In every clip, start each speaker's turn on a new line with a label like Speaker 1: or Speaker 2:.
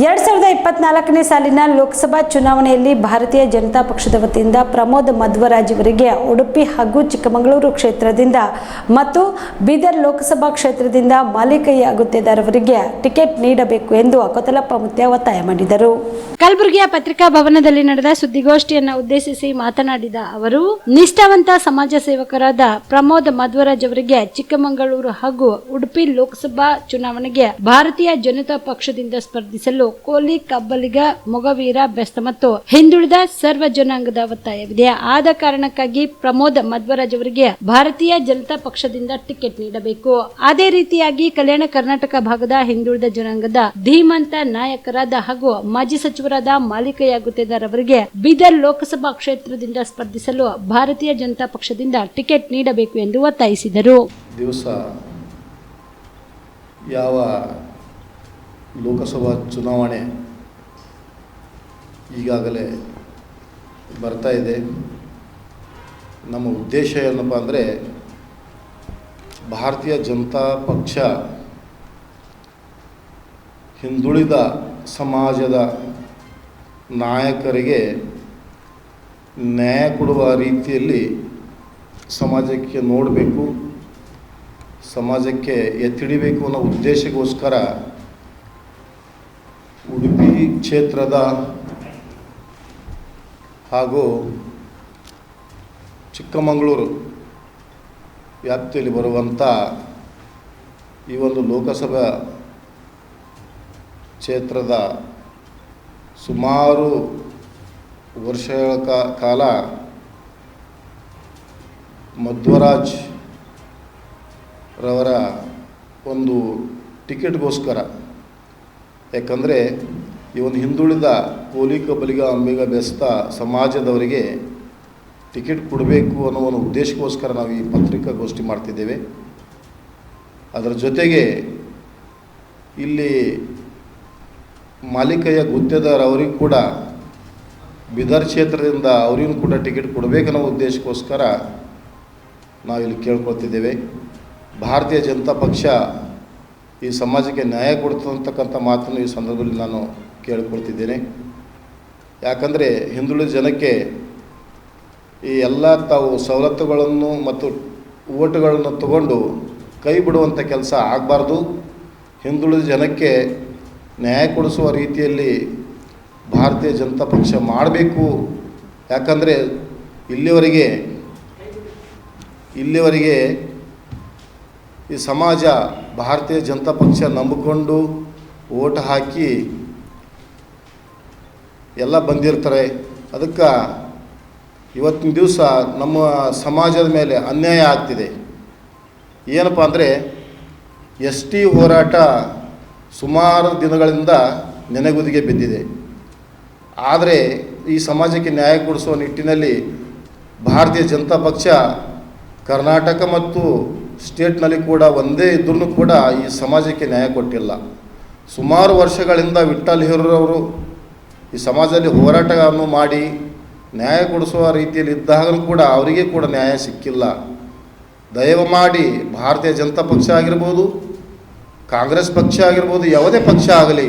Speaker 1: 2024ನೇ ಸಾಲಿನ ಲೋಕಸಭಾ ಚುನಾವಣೆಯಲ್ಲಿ ಭಾರತೀಯ ಜನತಾ ಪಕ್ಷದ ವತಿಯಿಂದ ಪ್ರಮೋದ್ ಮಧ್ವರಾಜ್ ಅವರಿಗೆ ಉಡುಪಿ ಹಾಗೂ ಚಿಕ್ಕಮಗಳೂರು ಕ್ಷೇತ್ರದಿಂದ ಮತ್ತು ಬೀದರ್ ಲೋಕಸಭಾ ಕ್ಷೇತ್ರದಿಂದ ಮಾಲಿಕಯ್ಯ ಗುತ್ತೇದಾರ್ ಅವರಿಗೆ ಟಿಕೆಟ್ ನೀಡಬೇಕು ಎಂದು ಕೊತ್ತಲಪ್ಪ ಮುತ್ಯ ಒತ್ತಾಯ ಮಾಡಿದರು. ಕಲಬುರಗಿಯ ಪತ್ರಿಕಾ ಭವನದಲ್ಲಿ ನಡೆದ ಸುದ್ದಿಗೋಷ್ಠಿಯನ್ನು ಉದ್ದೇಶಿಸಿ ಮಾತನಾಡಿದ ಅವರು, ನಿಷ್ಠಾವಂತ ಸಮಾಜ ಸೇವಕರಾದ ಪ್ರಮೋದ್ ಮಧ್ವರಾಜ್ ಅವರಿಗೆ ಚಿಕ್ಕಮಗಳೂರು ಹಾಗೂ ಉಡುಪಿ ಲೋಕಸಭಾ ಚುನಾವಣೆಗೆ ಭಾರತೀಯ ಜನತಾ ಪಕ್ಷದಿಂದ ಸ್ಪರ್ಧಿಸಲು ಕೋಲಿ, ಕಬ್ಬಲಿಗ, ಮೊಗವೀರ, ಬೆಸ್ತ ಮತ್ತು ಹಿಂದುಳಿದ ಸರ್ವ ಜನಾಂಗದ ಒತ್ತಾಯವಿದೆ. ಆದ ಕಾರಣಕ್ಕಾಗಿ ಪ್ರಮೋದ್ ಮಧ್ವರಾಜ್ ಅವರಿಗೆ ಭಾರತೀಯ ಜನತಾ ಪಕ್ಷದಿಂದ ಟಿಕೆಟ್ ನೀಡಬೇಕು. ಅದೇ ರೀತಿಯಾಗಿ ಕಲ್ಯಾಣ ಕರ್ನಾಟಕ ಭಾಗದ ಹಿಂದುಳಿದ ಜನಾಂಗದ ಧೀಮಂತ ನಾಯಕರಾದ ಹಾಗೂ ಮಾಜಿ ಸಚಿವರಾದ ಮಾಲಿಕಯ್ಯ ಗುತ್ತೇದಾರ್ ಅವರಿಗೆ ಬೀದರ್ ಲೋಕಸಭಾ ಕ್ಷೇತ್ರದಿಂದ ಸ್ಪರ್ಧಿಸಲು ಭಾರತೀಯ ಜನತಾ ಪಕ್ಷದಿಂದ ಟಿಕೆಟ್ ನೀಡಬೇಕು ಎಂದು ಒತ್ತಾಯಿಸಿದರು.
Speaker 2: ದಿವಸ ಯಾವ ಲೋಕಸಭಾ ಚುನಾವಣೆ ಈಗಾಗಲೇ ಬರ್ತಾ ಇದೆ. ನಮ್ಮ ಉದ್ದೇಶ ಏನಪ್ಪ ಅಂದರೆ, ಭಾರತೀಯ ಜನತಾ ಪಕ್ಷ ಹಿಂದುಳಿದ ಸಮಾಜದ ನಾಯಕರಿಗೆ ನ್ಯಾಯ ಕೊಡುವ ರೀತಿಯಲ್ಲಿ ಸಮಾಜಕ್ಕೆ ನೋಡಬೇಕು, ಸಮಾಜಕ್ಕೆ ಎತ್ತಿಡಿಬೇಕು ಅನ್ನೋ ಉದ್ದೇಶಕ್ಕೋಸ್ಕರ ಉಡುಪಿ ಕ್ಷೇತ್ರದ ಹಾಗೂ ಚಿಕ್ಕಮಗಳೂರು ವ್ಯಾಪ್ತಿಯಲ್ಲಿ ಬರುವಂಥ ಈ ಒಂದು ಲೋಕಸಭಾ ಕ್ಷೇತ್ರದ ಸುಮಾರು ವರ್ಷಗಳ ಕಾಲ ಮಧ್ವರಾಜ್ ರವರ ಒಂದು ಟಿಕೆಟ್ಗೋಸ್ಕರ, ಯಾಕಂದರೆ ಈ ಒಂದು ಹಿಂದುಳಿದ ಕೋಲಿ, ಕಬ್ಬಲಿಗ, ಅಂಬಿಗ, ಬೆಸ್ತ ಸಮಾಜದವರಿಗೆ ಟಿಕೆಟ್ ಕೊಡಬೇಕು ಅನ್ನೋ ಒಂದು ಉದ್ದೇಶಕ್ಕೋಸ್ಕರ ನಾವು ಈ ಪತ್ರಿಕಾಗೋಷ್ಠಿ ಮಾಡ್ತಿದ್ದೇವೆ. ಅದರ ಜೊತೆಗೆ ಇಲ್ಲಿ ಮಾಲಿಕಯ್ಯ ಗುತ್ತೇದಾರ್ ಅವರಿಗೂ ಕೂಡ ಬೀದರ್ ಕ್ಷೇತ್ರದಿಂದ ಅವರಿಗೂ ಕೂಡ ಟಿಕೆಟ್ ಕೊಡಬೇಕನ್ನೋ ಉದ್ದೇಶಕ್ಕೋಸ್ಕರ ನಾವಿಲ್ಲಿ ಕೇಳ್ಕೊಳ್ತಿದ್ದೇವೆ. ಭಾರತೀಯ ಜನತಾ ಪಕ್ಷ ಈ ಸಮಾಜಕ್ಕೆ ನ್ಯಾಯ ಕೊಡ್ತಕ್ಕಂಥ ಮಾತನ್ನು ಈ ಸಂದರ್ಭದಲ್ಲಿ ನಾನು ಕೇಳಿಕೊಳ್ತಿದ್ದೇನೆ. ಯಾಕಂದರೆ ಹಿಂದುಳಿದ ಜನಕ್ಕೆ ಈ ಎಲ್ಲ ತಾವು ಸವಲತ್ತುಗಳನ್ನು ಮತ್ತು ಓಟುಗಳನ್ನು ತಗೊಂಡು ಕೈ ಬಿಡುವಂಥ ಕೆಲಸ ಆಗಬಾರ್ದು. ಹಿಂದುಳಿದ ಜನಕ್ಕೆ ನ್ಯಾಯ ಕೊಡಿಸುವ ರೀತಿಯಲ್ಲಿ ಭಾರತೀಯ ಜನತಾ ಪಕ್ಷ ಮಾಡಬೇಕು. ಯಾಕಂದರೆ ಇಲ್ಲಿವರೆಗೆ ಈ ಸಮಾಜ ಭಾರತೀಯ ಜನತಾ ಪಕ್ಷ ನಂಬಿಕೊಂಡು ಓಟ್ ಹಾಕಿ ಎಲ್ಲ ಬಂದಿರ್ತಾರೆ. ಅದಕ್ಕೆ ಇವತ್ತಿನ ದಿವಸ ನಮ್ಮ ಸಮಾಜದ ಮೇಲೆ ಅನ್ಯಾಯ ಆಗ್ತಿದೆ. ಏನಪ್ಪ ಅಂದರೆ, ST ಹೋರಾಟ ಸುಮಾರು ದಿನಗಳಿಂದ ನೆನೆಗುದಿಗೆ ಬಿದ್ದಿದೆ. ಆದರೆ ಈ ಸಮಾಜಕ್ಕೆ ನ್ಯಾಯ ಕೊಡಿಸುವ ನಿಟ್ಟಿನಲ್ಲಿ ಭಾರತೀಯ ಜನತಾ ಪಕ್ಷ ಕರ್ನಾಟಕ ಮತ್ತು ಸ್ಟೇಟ್ನಲ್ಲಿ ಕೂಡ ಒಂದೇ ಇದ್ರೂ ಕೂಡ ಈ ಸಮಾಜಕ್ಕೆ ನ್ಯಾಯ ಕೊಟ್ಟಿಲ್ಲ. ಸುಮಾರು ವರ್ಷಗಳಿಂದ ವಿಠ್ಠಲ್ ಹೇರೂರವರು ಈ ಸಮಾಜದಲ್ಲಿ ಹೋರಾಟವನ್ನು ಮಾಡಿ ನ್ಯಾಯ ಕೊಡಿಸುವ ರೀತಿಯಲ್ಲಿ ಇದ್ದಾಗಲೂ ಕೂಡ ಅವರಿಗೆ ಕೂಡ ನ್ಯಾಯ ಸಿಕ್ಕಿಲ್ಲ. ದಯಮಾಡಿ ಭಾರತೀಯ ಜನತಾ ಪಕ್ಷ ಆಗಿರ್ಬೋದು, ಕಾಂಗ್ರೆಸ್ ಪಕ್ಷ ಆಗಿರ್ಬೋದು, ಯಾವುದೇ ಪಕ್ಷ ಆಗಲಿ,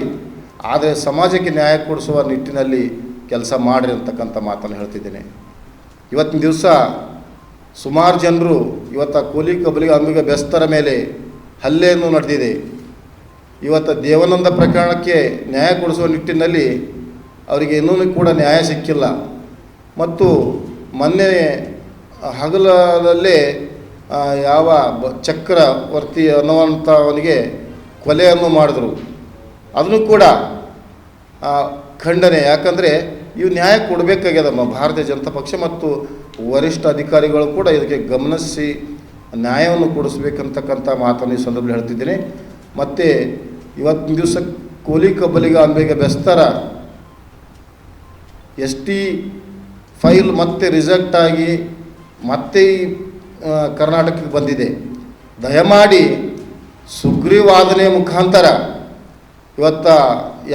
Speaker 2: ಆದರೆ ಸಮಾಜಕ್ಕೆ ನ್ಯಾಯ ಕೊಡಿಸುವ ನಿಟ್ಟಿನಲ್ಲಿ ಕೆಲಸ ಮಾಡಿರಿ ಅಂತಕ್ಕಂಥ ಮಾತನ್ನು ಹೇಳ್ತಿದ್ದೇನೆ. ಇವತ್ತಿನ ದಿವಸ ಸುಮಾರು ಜನರು ಇವತ್ತು ಕೋಲಿ, ಕಬ್ಬಲಿಗ, ಅಂಬಿಗ, ಬೆಸ್ತರ ಮೇಲೆ ಹಲ್ಲೆಯನ್ನು ನಡೆದಿದೆ. ಇವತ್ತು ದೇವಾನಂದ ಪ್ರಕರಣಕ್ಕೆ ನ್ಯಾಯ ಕೊಡಿಸುವ ನಿಟ್ಟಿನಲ್ಲಿ ಅವರಿಗೆ ಇನ್ನೂ ಕೂಡ ನ್ಯಾಯ ಸಿಕ್ಕಿಲ್ಲ. ಮತ್ತು ಮೊನ್ನೆ ಹಗಲಲ್ಲೇ ಯಾವ ಚಕ್ರವರ್ತಿ ಅನ್ನುವಂಥವನಿಗೆ ಕೊಲೆಯನ್ನು ಮಾಡಿದ್ರು. ಅದನ್ನು ಕೂಡ ಖಂಡನೆ. ಯಾಕಂದರೆ ಇವು ನ್ಯಾಯ ಕೊಡಬೇಕಾಗ್ಯದ ಭಾರತೀಯ ಜನತಾ ಪಕ್ಷ ಮತ್ತು ವರಿಷ್ಠ ಅಧಿಕಾರಿಗಳು ಕೂಡ ಇದಕ್ಕೆ ಗಮನಿಸಿ ನ್ಯಾಯವನ್ನು ಕೊಡಿಸ್ಬೇಕಂತಕ್ಕಂಥ ಮಾತನ್ನು ಈ ಸಂದರ್ಭದಲ್ಲಿ ಹೇಳ್ತಿದ್ದೀನಿ. ಮತ್ತು ಇವತ್ತಿನ ದಿವಸ ಕೋಲಿ, ಕಬ್ಬಲಿಗ, ಅಂಬಿಗ, ಬೆಸ್ತರ ST ಫೈಲ್ ಮತ್ತೆ ರಿಜೆಕ್ಟ್ ಆಗಿ ಮತ್ತೆ ಕರ್ನಾಟಕಕ್ಕೆ ಬಂದಿದೆ. ದಯಮಾಡಿ ಸುಗ್ರೀವಾಜ್ಞೆ ಮುಖಾಂತರ ಇವತ್ತು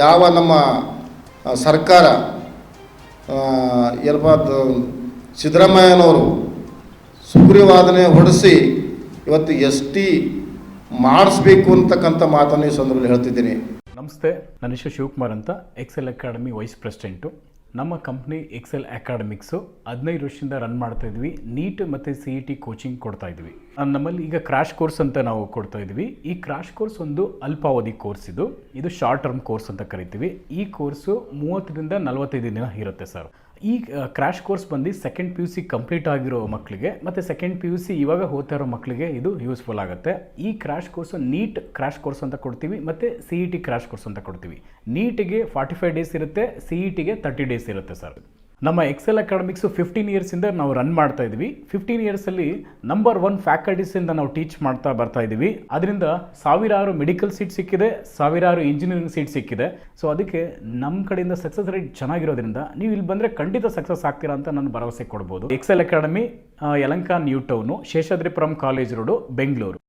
Speaker 2: ಯಾವ ನಮ್ಮ ಸರ್ಕಾರ ಸಿದ್ದರಾಮಯ್ಯನವರು ಸುಗ್ರೀವಾಜ್ಞೆ ಹೊರಡಿಸಿ ಇವತ್ತು ST ಮಾಡಿಸ್ಬೇಕು ಅಂತಕ್ಕಂಥ ಮಾತನ್ನು ಈ ಸಂದರ್ಭದಲ್ಲಿ ಹೇಳ್ತಿದ್ದೀನಿ.
Speaker 3: ನಮಸ್ತೆ, ನನ್ನ ಹೆಸರು ಶಿವಕುಮಾರ್ ಅಂತ, ಎಕ್ಸೆಲ್ ಅಕಾಡೆಮಿ ವೈಸ್ ಪ್ರೆಸಿಡೆಂಟು. ನಮ್ಮ ಕಂಪ್ನಿ ಎಕ್ಸೆಲ್ ಅಕಾಡೆಮಿಕ್ಸು 15 ವರ್ಷದಿಂದ ರನ್ ಮಾಡ್ತಾ ಇದ್ವಿ. ನೀಟ್ ಮತ್ತು CET ಕೋಚಿಂಗ್ ಕೊಡ್ತಾ ಇದ್ವಿ. ನಮ್ಮಲ್ಲಿ ಈಗ ಕ್ರಾಶ್ ಕೋರ್ಸ್ ಅಂತ ನಾವು ಕೊಡ್ತಾ ಇದ್ವಿ. ಈ ಕ್ರಾಶ್ ಕೋರ್ಸ್ ಒಂದು ಅಲ್ಪಾವಧಿ ಕೋರ್ಸ್. ಇದು ಶಾರ್ಟ್ ಟರ್ಮ್ ಕೋರ್ಸ್ ಅಂತ ಕರಿತೀವಿ. ಈ ಕೋರ್ಸು 30ರಿಂದ 45 ದಿನ ಇರುತ್ತೆ ಸರ್. ಈ ಕ್ರಾಶ್ ಕೋರ್ಸ್ ಬಂದು ಸೆಕೆಂಡ್ PUC ಕಂಪ್ಲೀಟ್ ಆಗಿರೋ ಮಕ್ಕಳಿಗೆ ಮತ್ತು ಸೆಕೆಂಡ್ PUC ಇವಾಗ ಓದ್ತಾ ಇರೋ ಮಕ್ಕಳಿಗೆ ಇದು ಯೂಸ್ಫುಲ್ ಆಗುತ್ತೆ. ಈ crash course NEET crash course ಅಂತ ಕೊಡ್ತೀವಿ ಮತ್ತು CET ಕ್ರಾಶ್ ಕೋರ್ಸ್ ಅಂತ ಕೊಡ್ತೀವಿ. ನೀಟಿಗೆ 45 ಡೇಸ್ ಇರುತ್ತೆ, CETಗೆ 30 ಡೇಸ್ ಇರುತ್ತೆ ಸರ್. ನಮ್ಮ ಎಕ್ಸೆಲ್ ಅಕಾಡೆಮಿಕ್ಸು 15 ಇಯರ್ಸಿಂದ ನಾವು ರನ್ ಮಾಡ್ತಾ ಇದ್ವಿ. 15 ಇಯರ್ಸಲ್ಲಿ ನಂಬರ್ 1 ಫ್ಯಾಕಲ್ಟೀಸಿಂದ ನಾವು ಟೀಚ್ ಮಾಡ್ತಾ ಬರ್ತಾ ಇದ್ದೀವಿ. ಅದರಿಂದ ಸಾವಿರಾರು ಮೆಡಿಕಲ್ ಸೀಟ್ ಸಿಕ್ಕಿದೆ, ಸಾವಿರಾರು ಇಂಜಿನಿಯರಿಂಗ್ ಸೀಟ್ ಸಿಕ್ಕಿದೆ. ಸೊ ಅದಕ್ಕೆ ನಮ್ಮ ಕಡೆಯಿಂದ ಸಕ್ಸಸ್ ರೇಟ್ ಚೆನ್ನಾಗಿರೋದ್ರಿಂದ ನೀವು ಇಲ್ಲಿ ಬಂದರೆ ಖಂಡಿತ ಸಕ್ಸಸ್ ಆಗ್ತೀರಾ ಅಂತ ನಾನು ಭರವಸೆ ಕೊಡ್ಬೋದು. Excel Academy Yelahanka new town, Seshadripuram college road, Bengaluru.